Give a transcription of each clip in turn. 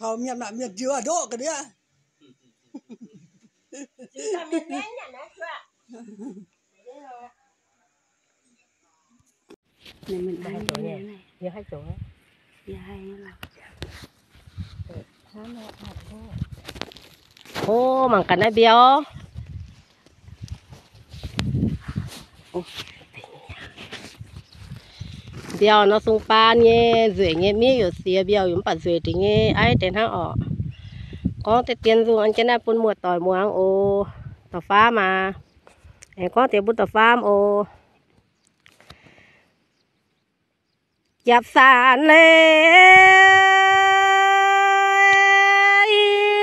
Thôi miệng lại miệng chưa độ cái đấy. Này mình hai ăn chỗ cái nhỉ? này. Giờ hai chỗ ấy. Giờ hai là Ô, mảng cái này béo. Béo nó sung pa nhé, rưỡi nhé mi ở xía béo yếm bát rưỡi thì nhé, ai tên hang ọ. Có thể tiền dùng anh trên này phun mùa tỏi muang ô, tỏi pha mà. Em có thể bút tỏi pha ô. Chạp sàn lên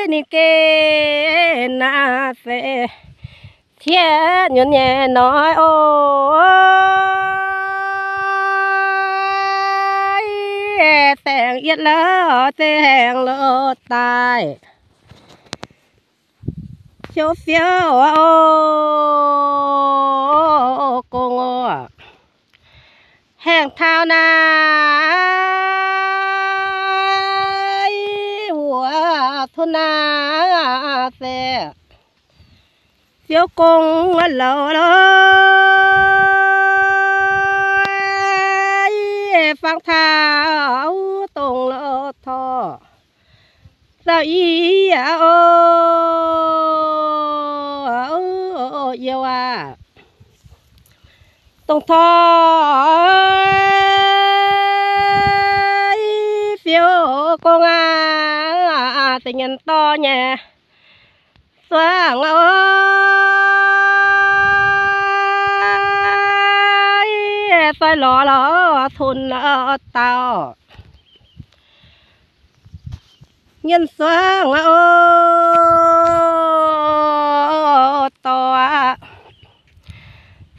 đi kê na phê thiên nhún nhẹ nói ôi tèng yết lỡ tèng lỡ tai phiếu phiếu ô cô ngô hàng thao na hùa thôn na xe phiếu công lỡ phang thao tông lỡ thọ sao ý ô yêu à tông thọ phiếu công à tình nhân to nhẹ xoang ơi phải lò thun tao nhân xoang to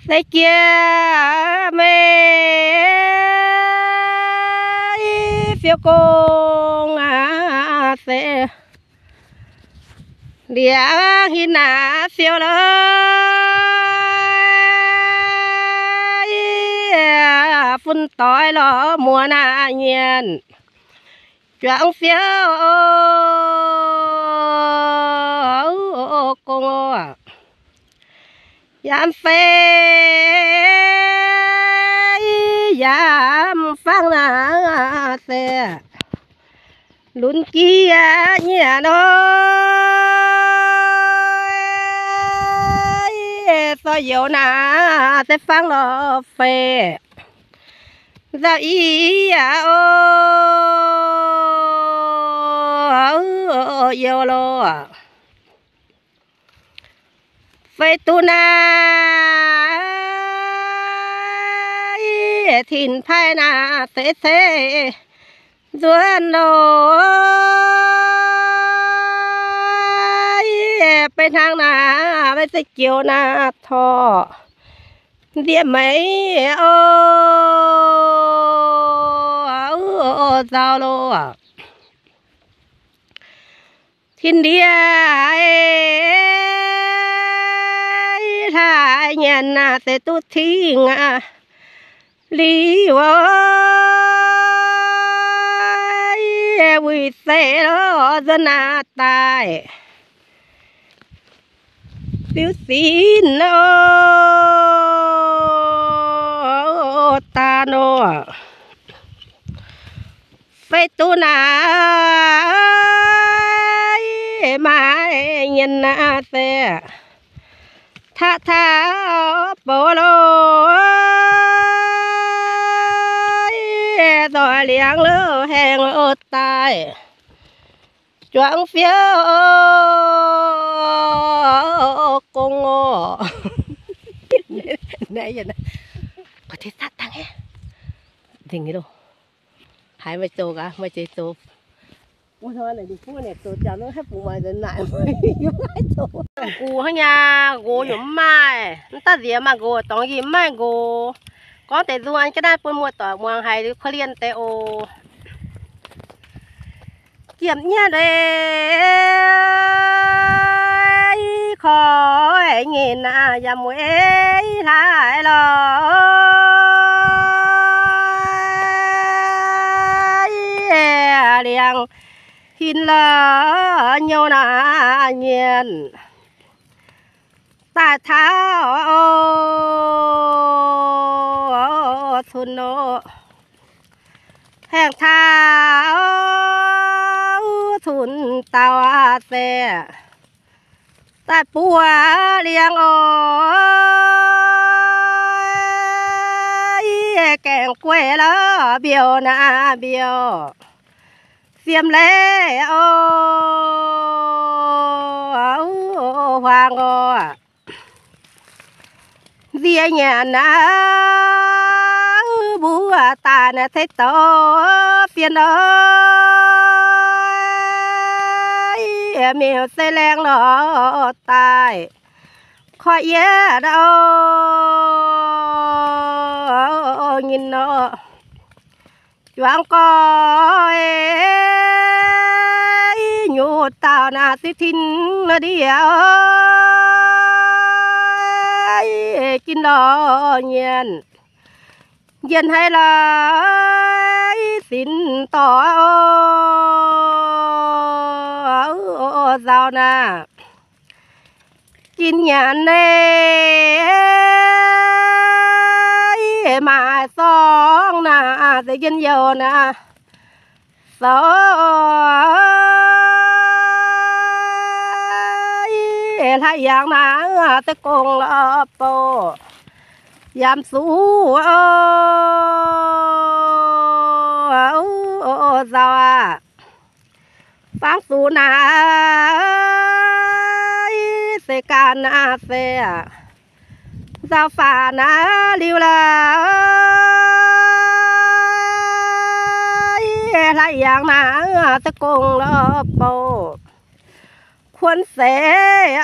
thế kia mê phiếu công sẽ địa hi na phiếu đó phun tỏi lọ mùa na nhiên choáng phiếu công dám phê dám phăng na xe lún kia nhà nó so dầu na sẽ phăng lo phê ra ý ô dầu lo phê tu na thìn phai na thế thế duyên đồ bên hàng na bên sẽ chiều na thọ địa mấy ô giao lô thiên địa thay nhận na sẽ tu thi ngà lý vui xe đó dân tài phiếu xin ta nó phê tu na mà nhìn xe tha tha bố lô rồi liang lơ hẹn ở tai choáng phiếu công ngô này vậy này có thể sát thằng ấy tình cái đâu hai mấy tô cả mấy chế tô ôi thôi này đi phu này tô chả nó hết phụ mày đến lại mới hai tô cù hay nhà gồ nhổm mai ta gì mà gồ tòng gì mai gồ có thể dùng anh cái này buôn mua tỏi muang hay đi khơi liên tê ô kiểm nha đây na yam we lại lo liang hin là nhau na nhiên ta tháo thun nô hàng tháo thun tao xe ta bùa liang kèn quê lo biểu na biểu xiêm lê hoàng dìa nhà na bùa ta nè thấy to phiền ơi miêu xây leng nó tai khỏi nhớ đâu nhìn nó choáng coi nhủ tao na tí thìn nó đi ơi chín nó nhiên nhiên hay là xin tỏ giàu na chín nhàn này mà xong na sẽ dân giàu na sống lại dạng na sẽ cùng là po yam su giàu à phang su na se ca na se giàu phà na liu la lại dạng na sẽ cùng là po khuôn sẽ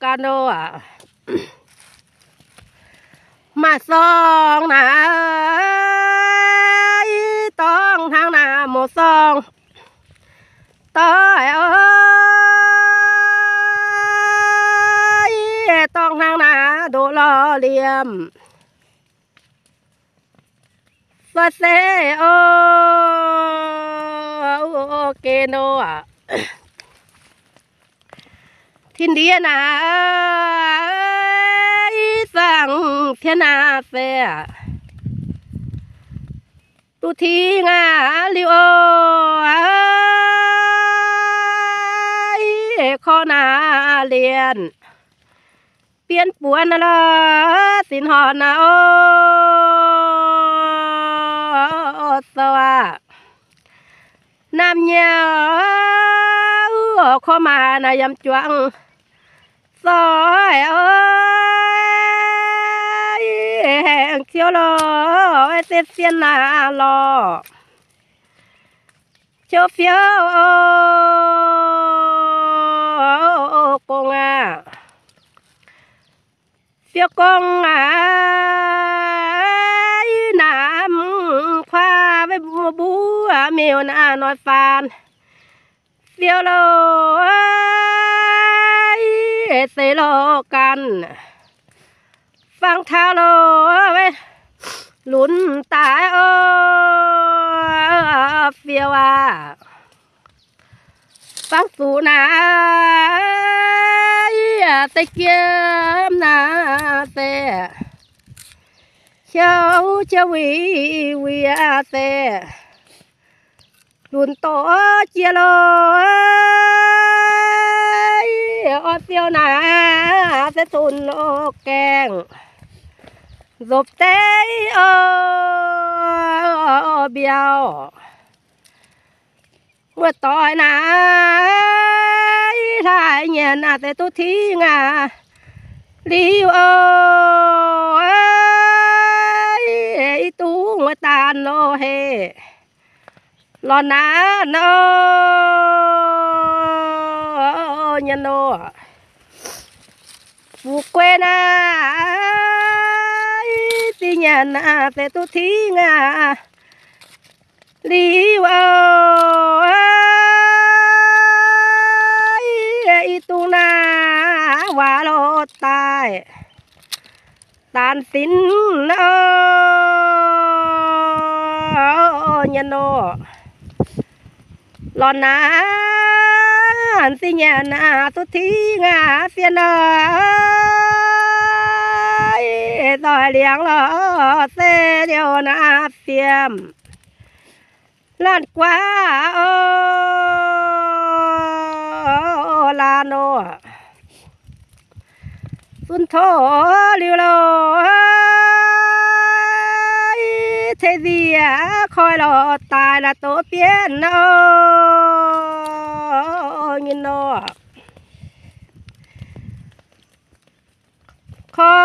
cano à mà song na tong thang na một song tới ơi tong thang na đồ lo liềm và xe keno à thiên địa na sang thiên na xe tu thi nga liu khó na liền biến buồn là xin họ na sao à nam nhà khó mà na yam choang soi ơi hẹn chiếu lo tết xiên là lo chiếu phiếu con à phiếu con à nam khoa với bú mèo na nói phàn phiếu lo xây lo can phang thao lo với lún tái phiêu à phang su na tây kia na xe cháu cháu vi xe lún to chia lo phiêu na sẽ tồn kèng dộp té biao mưa tỏi na lại nhà na sẽ tu thi nga liu ơi tu người ta no he lo na no nhân no phụ quê na ti nhà na sẽ tu thi nga liu ơi tu na ตายตานสินยันโนหลอนนาสิญานาตุทีงาเสียนต่อยเลี้ยงล้อเสเดียวนาเสียมลานกว่าลาโนสุนโธลิวโลเทเดียคอยรอตายละโตเปียนยินโนคอ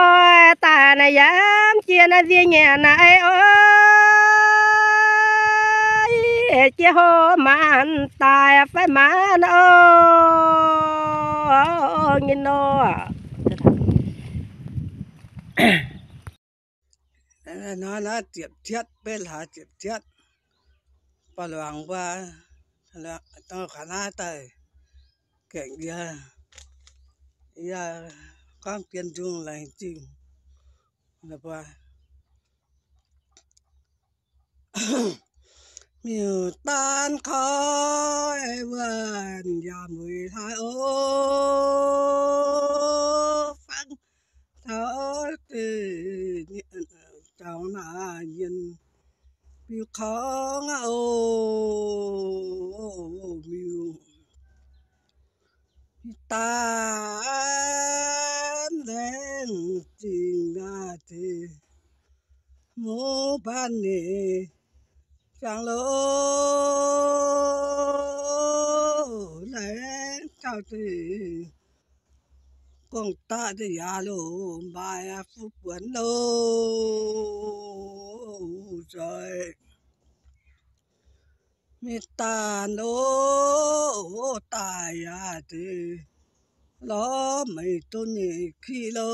ยตาในยามเจียนเสียเงียนไอเจียโหมันตายไฟมันยินโนnó tiệp thiết bên là tiệp thiết bà loạn qua là tao khả năng tới cảnh kia giờ con tiền chung là chim là bà miêu tan khói vườn nhà mùi thái ô phăng tháo từ cháu là nhìn miêu khó ngã ô miêu tan lên tình nga thì mô ban nề chẳng lỗ lên chào thì con ta thì ya lô bài phúc quấn lô rồi mi ta lô ta ya thì lo mày tôi nhỉ khi lô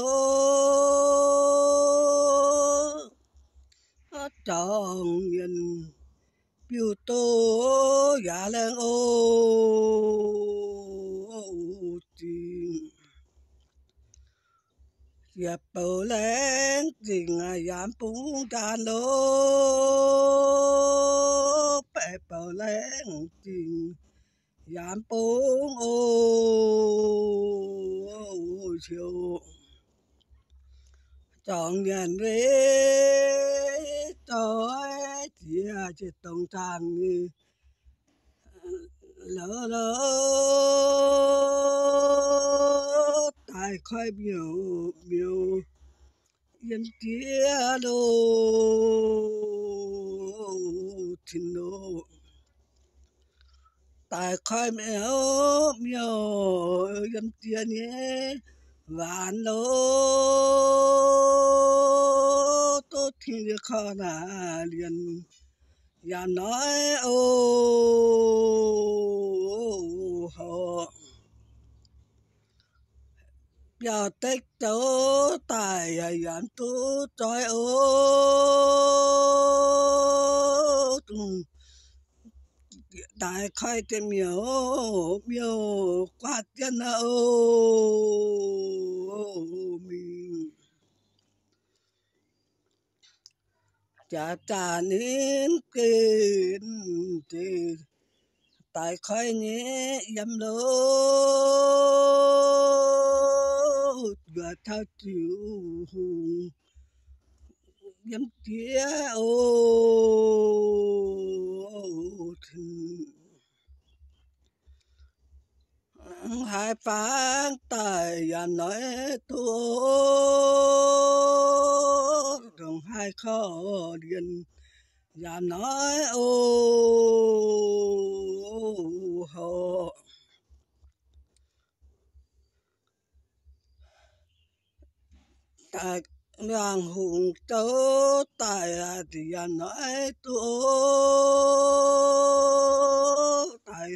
trong nhìn biểu tô ya lên ô tình ya bầu lên tình yam bung đàn lô bè bầu lên tình yam bung ô chiều chọn nhận về tôi chỉ tổng trang lỡ lỡ tại khói biểu biểu yên kia lô thìn lô tại khói mèo miêu yên kia nhé vạn lô tôi thì khó là liền ya nói ô họ giờ tết chỗ tài yam tu trời ô đại khai tên miêu miêu qua tiền ô mình cha cha nín kín thì tại khai nhé yam lô và thao chịu hùng yam kia ô hai phán tài yam nói tu đồng hai khó điền yam nói ô họ tại làng hùng tấu tại thì yam nói tu tại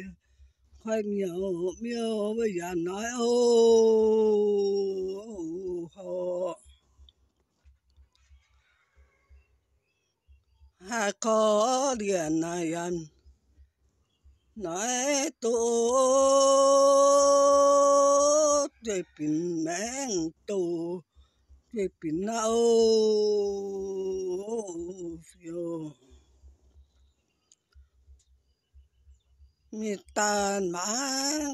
khoai miêu miêu bây giờ nói ô họ hai có điện này anh nói tu chơi pin mèn tù chơi pin nao phiêu mi tan mang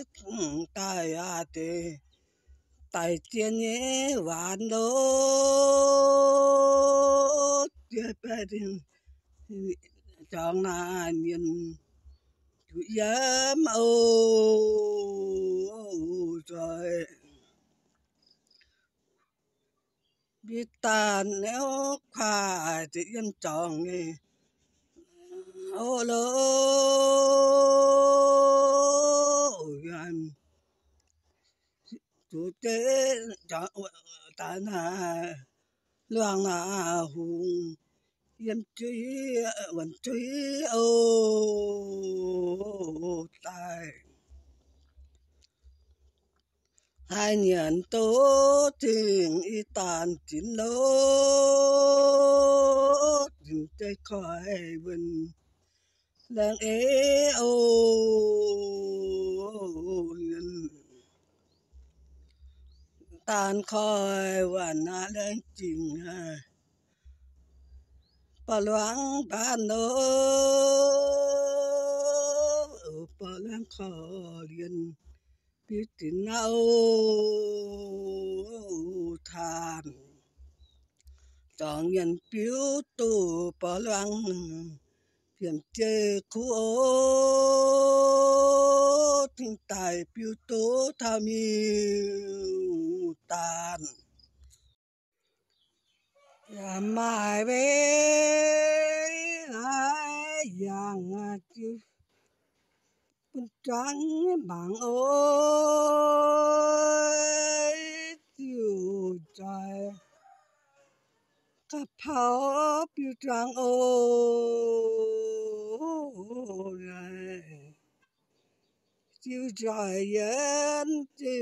tai à tê tài tiền nhé vạn đô chơi bè đình chọn na nhìn chú yếm ô trời biết tan nếu khoa thì yên chọn nghe ô lô gần chú tế chọn tan hà loang na hùng yên truy vẫn truy ô tài hai nhận tố tình y tàn chín lô tình tê khỏi vần đang ế ô tàn khỏiวันน่ะเรื่องจริงปะหลวงบ้านโนปะหลวงขอเรียนพิจิตรเอาทานจองเงินปิ้วตู่ปะหลวงเพียงเจอคู่โอทิ้งตายปิ้วตู่ทามีตานอย่าหมายเว้หลายอย่างที่เป็นจังบางโอ้ยจิวใจกะเพราปิ้วจังโอ้ยจิวใจเย็นจี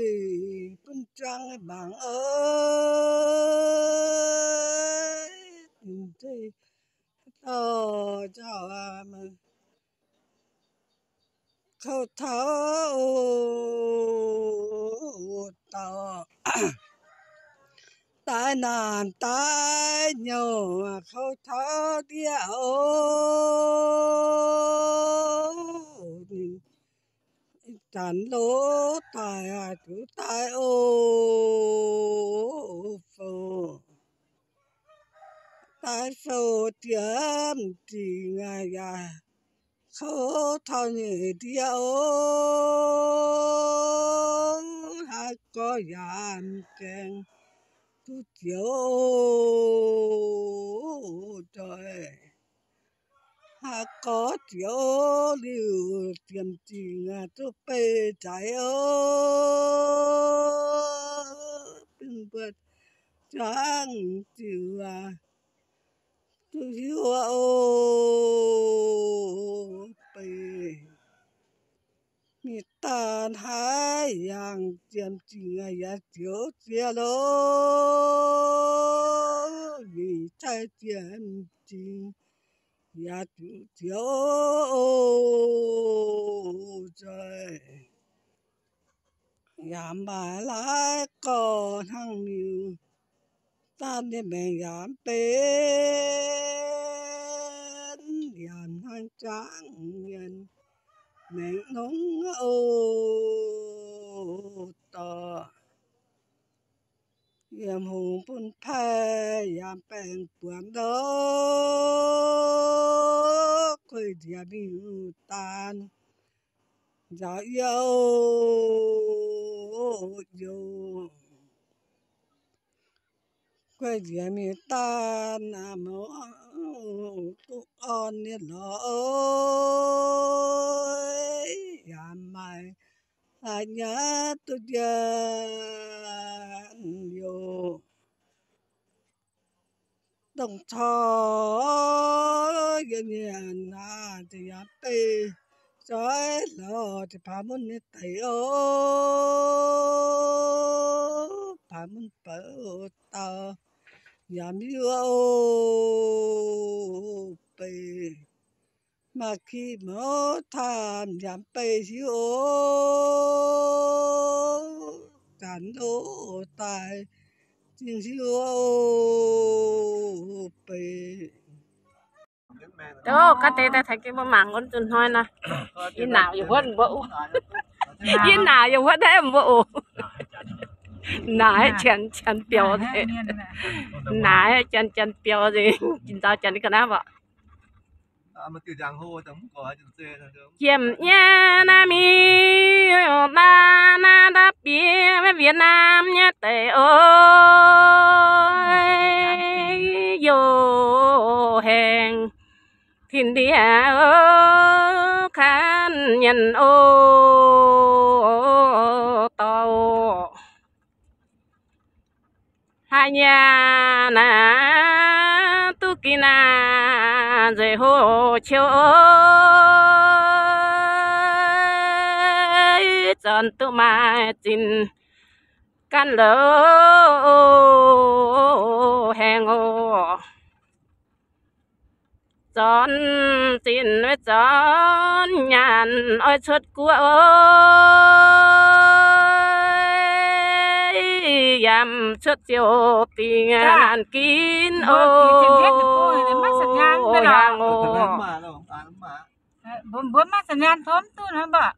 เป็นจังบางเอ้ยที่ต่อเจ้ามันเข้าเท้าต่อตายนานตายเหนียวเข้าเท้าเดียวจันโลตายถูตายโอ้โฟตายโฟเทียมจริงยาเขาเท่านี้เดียวหากก็ยามแกงทุกเดียวจอยหากก็เดียวเลี้ยวเตรียมจริงทุกไปใจโอ้เป็นเปิดจังจิวทุกหิวโอ้ไปมีตาหายอย่างเจียมจริงอย่าเจียวเจียโลมีใจเจียมจริงอย่าเจียวใจอย่ามาหลายก่อนทั้งนิ้วตามที่แม่ยามเป็นยามทั้งจางเงินแม่น้องโอต่อยามหงปุ่นแพ้ยามแป้งปวนดอกคุยเดียบิวตานจะโยโยคุยเดียมีตานมอตุอ่อนเนี่ยหรอยามไม่hanya tujuan yo đồng thọ yên yên na thì áp tê trái lọ thì phá muốn nít tay ô phá muốn bỡ tao yam yêu ô bê mà khi mơ tham yam bê hiu ô ta cản đổ tài chính siêu bề đó cái tê ta thấy cái bông mảng con tuần thôi nè yên nào dù vẫn bộ yên nào dù vẫn thế bộ nãy chân chân biểu thế nãy chân chân biểu gì chính tao chân cái nào vậy chiếm nha nam mi na na đáp bia với Việt Nam nhé tề ơi vô hẹn thiên địa ơ khán nhân ô tàu hai nhà na tu kỳ na dễ hồ chiều ơi chọn tu mai chín căn lỡ hẹn ô chọn tin với chọn nhàn ôi xuất của ơi yam xuất chiều tình ngàn kín ô hàng ô bốn mắtสัญญาณthóm tu nó bảo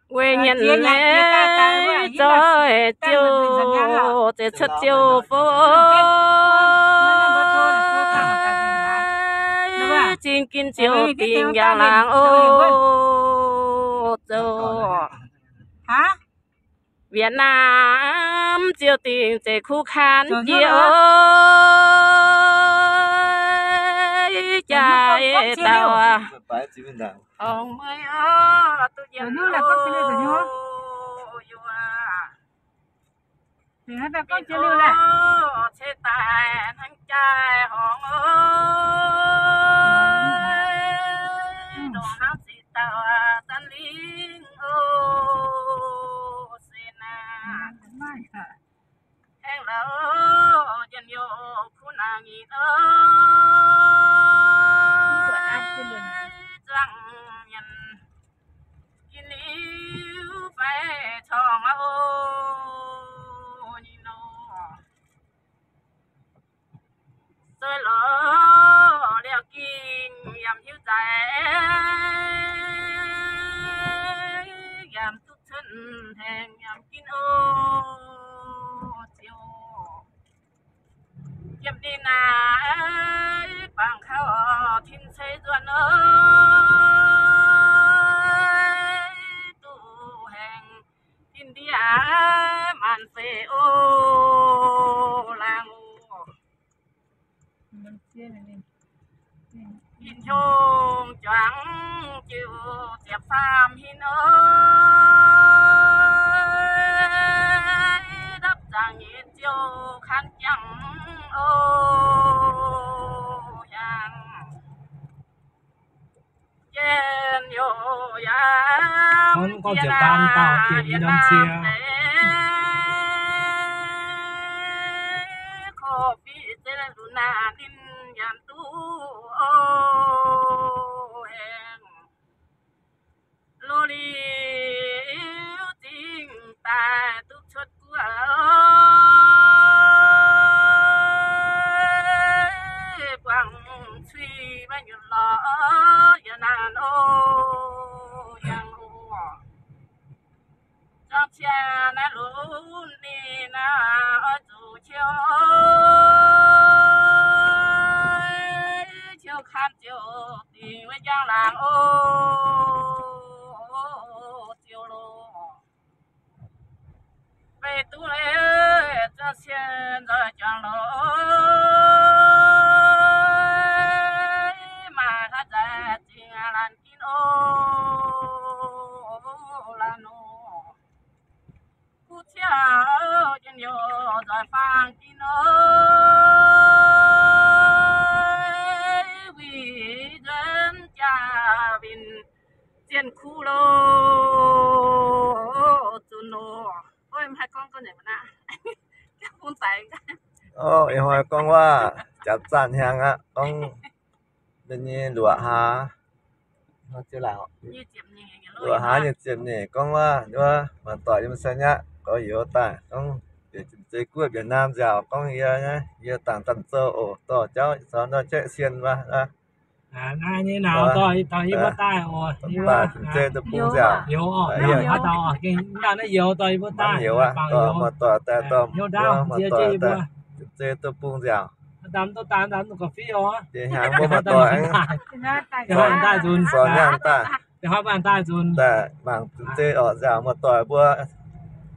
quê nhân lẽ trời chiều để xuất chiều phố chính kinh chiều tình giang làng ô châu hả Việt Nam chiều tình sẽ khu khán chiều trái tàu ông mới tôi rồi như là con chơi lưu rồi nhá thì hết là con chơi lưu này chế tài thằng trai hòn ơi đồ nó chỉ tàu tan lính ô xin à hẹn lỡ dân vô khu nàng gì đó rằng nhận nhìn yêu phải thòng ô nhìn nó tôi lỡ đeo kinh yam hiếu dài yam tút thân hẹn yam kín ô chiều yam đi na bằng khao thiên xây duan ơi tu hẹn thiên địa màn phê ô làng hin chông choáng chịu tiệp phàm hin ơi đắp giang nhiệt chiều khăn chẳng ô yang trên yo yam con chỉ ban tao chỉ đi đâm chia khô phi trên luna din yam tu ô hẹn lô đi tình ta tu xuất của quang suy bao nhiêu lo ya nan ô yang ô trong cha na luôn đi na ở chủ chiều chiều khăn chiều tình với giang làng ô chiều lô về tu lễ cho xem rồi chẳng lỗ mà ta chạy tình làn kín ô là nô cú chia chân yo rồi phang kín ơi vì dân cha vin tiền khu lô tu nô ôi em hai con này mà nè các con tàiอีหอยกองว่าจับสั่นแฮงอ่ะต้องเป็นนี่หลัวหาเขาชื่อแล้ว như chiếm nhẹ cái หลัวหาเนี่ยเจ็บนี่กองว่าด้วยมันต่อยมันสัญญา có yếu tại con để chơi cuối Việt Nam giàu con kia nhá kia tàng tần sơ ổ tỏ cháu sau nó chạy xiên vào na như nào tôi bớt tai ồ ta chơi tập cung giàu yếu ở tao cái nó yếu tôi bớt tai nhiều à tỏ mà tỏ ta tỏ yếu đau mà chia tỏ chi bữa chơi tập cung giàu tắm cà phê ó thì hàng mua mà tỏ anh cái bạn ta dùn sò nhang ta cái bạn ta dùnแต่บางเจอออกจากมาต่อยบัว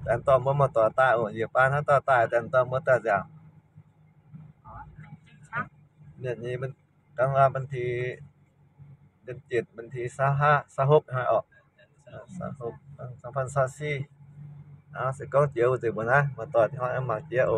แต่ตอนบ่มาต่อตายโอ้ยป้านถ้าต่อตายแต่ตอนบ่ต่อจากเนี่ยนี้มันกลางว่าบันทีเดือน7บันที25 26ให้ออก26 2024สิก้องเจียวสิบ่นะมาต่อที่ห้องมาเจียว